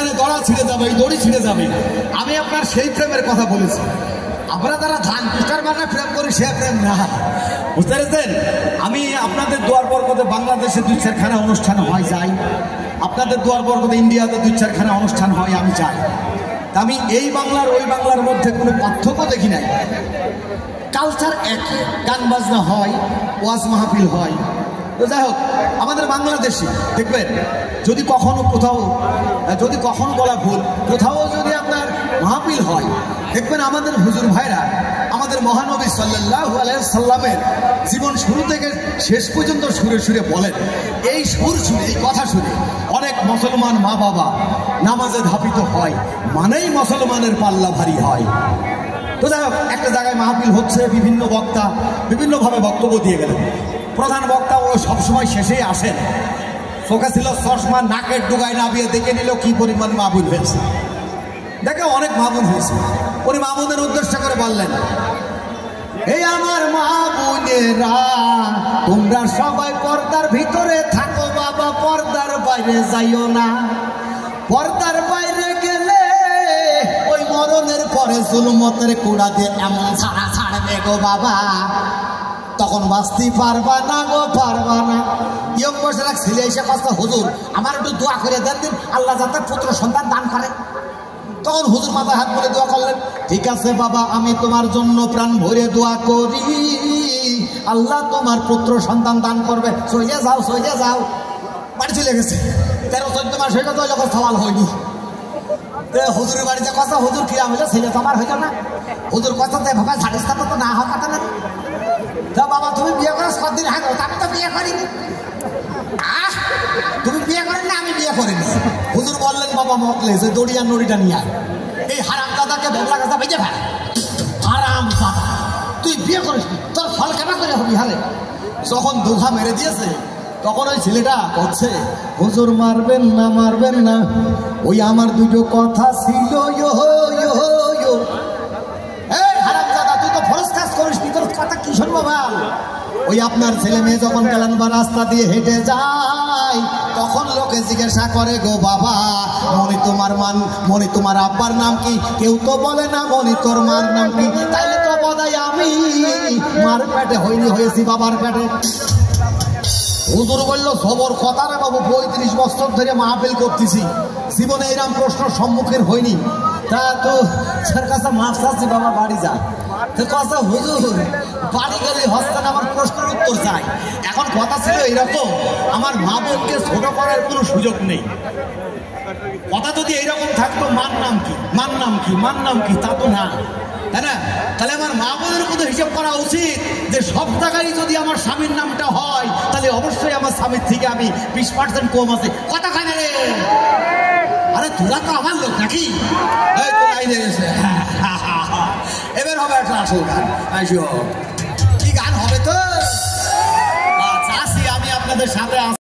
মানে দড়া ছিঁড়ে যাবে, এই দড়ি ছিঁড়ে যাবে। আমি আপনার সেই প্রেমের কথা বলেছি। আমরা যারা ধান পুষ্টার মানে প্রেম করি সে প্রেম না, বুঝতে পেরেছেন? আমি আপনাদের দুয়ার বরকতে বাংলাদেশে 2-4খানা অনুষ্ঠান হয় যাই, আপনাদের দুয়ার বরকতে ইন্ডিয়াতে 2-4খানা অনুষ্ঠান হয় আমি যাই। তা আমি এই বাংলার ওই বাংলার মধ্যে কোনো পার্থক্য দেখি নাই। কালচার একই, গান বাজনা হয়, ওয়াজ মাহফিল হয়। তো যাই হোক, আমাদের বাংলাদেশে দেখবেন যদি কখনো কোথাও বলা ভুল, কোথাও যদি আপনার মাহফিল হয়, দেখবেন আমাদের হুজুর ভাইরা আমাদের মহানবী সাল্লাল্লাহু আলাইহি সাল্লামের জীবন শুরু থেকে শেষ পর্যন্ত সুরে সুরে বলেন। এই সুর শুনে, এই কথা শুনে অনেক মুসলমান মা বাবা নামাজে ধাপিত হয়, মানেই মুসলমানের পাল্লা ভারী হয়। তো যাই হোক, একটা জায়গায় মাহফিল হচ্ছে, বিভিন্ন বক্তা বিভিন্নভাবে বক্তব্য দিয়ে গেলেন। প্রধান বক্তা ও সবসময় শেষেই আসেন। চোখে ছিল চশমা, নাকের ডুগায় নামিয়ে দেখে নিল কি পরিমাণ মাহফিল হয়েছে। দেখে অনেক মাহফিল হয়েছে। উনি মাহমুদের উদ্দেশ্য করে বললেন, এই আমার মা বোনেরা, তোমরা সবাই পর্দার ভিতরে থাকো বাবা, পর্দার বাইরে যাইও না। পর্দার বাইরে গেলে ওই মরণের পরে জুলুমতের কুড়া দিয়ে এমন ছাড়া ছাড়বে গো বাবা, তখন বাঁচতে পারবা না গো, পারবা না। ইয়ং বয়সের এক ছেলে এসে কথা, হুজুর আমার একটু দোয়া করে দেন দিন, আল্লাহ যাতে পুত্র সন্তান দান করে। তখন হুজুর মাথায় হাত বলে দোয়া করলেন, ঠিক আছে বাবা, আমি তোমার জন্য প্রাণ ভরে দোয়া করি, আল্লাহ তোমার পুত্র সন্তান দান করবে। চলে যাও, চলে যাও। বাড়ি চলে গেছে। 13-14 মাস হয়ে গেছে, ওই লোকের সওয়াল হয়নি। হুজুরের বাড়িতে কথা, হুজুর কি হইলো, ছেলে তো আমার হইল না। হুজুর কথাতে ভাবা ঝাড়িস্তা তো না হওয়ার কথা না। তা বাবা তুমি বিয়ে করো 7 দিন আগে, আমি তো বিয়ে করিনি। তুমি বিয়ে করেন না, আমি বিয়ে করিনি। হুজুর বললেন, বাবা মকলে যে দড়ি আর নড়িটা নিয়ে আয়, এই হারাম দাদাকে বেবলা গাছা বেঁচে ফেল। হারাম দাদা, তুই বিয়ে করিস, তোর ফল কেনা করে হবি হারে। যখন দুঘা মেরে দিয়েছে, তখন ওই ছেলেটা করছে, হুজুর মারবেন না, মারবেন না, ওই আমার দুটো কথা ছিল। এই হারাম দাদা, তুই তো ফরজ কাজ করিস নি, তোর কথা কি শুনবো ভাই? ওই আপনার ছেলে মেয়ে যখন গেলেন বা রাস্তা দিয়ে হেঁটে যায়, তখন লোকে জিজ্ঞাসা করে, গো বাবা মনি তোমার আব্বার নাম কি? কেউ তো বলে না মনি তোর মার নাম কি। তাইলে তো বোধহয় আমি মার পেটে হইনি, হয়েছি বাবার পেটে। হুজুর বলল, খবর কথা রে বাবু, 35 বছর ধরে মাহফিল করতেছি, জীবনে এরকম প্রশ্ন সম্মুখীন হয়নি। তা তো তার কাছে মাছ চাচ্ছি, বাবা বাড়ি যা। কথা, হুজুর বাড়ি গেলে হস্তান আমার প্রশ্নের উত্তর চাই। এখন কথা ছিল এইরকম, আমার মা বোনকে ছোট করার কোনো সুযোগ নেই। কথা যদি এইরকম থাকতো, মার নাম কি, মার নাম কি, মার নাম কি, তা তো না, তাই না? তাহলে আমার মা বোনের মতো হিসাব করা উচিত যে সব জায়গায় যদি আমার স্বামীর নামটা হয়, তাহলে অবশ্যই আমার স্বামীর থেকে আমি 20% কম আছে। কথা খায় না রে, আরে তোরা তো আমার লোক নাকি? এবার হবে একটা আসল গান। কি গান হবে তো? আমি আপনাদের সাথে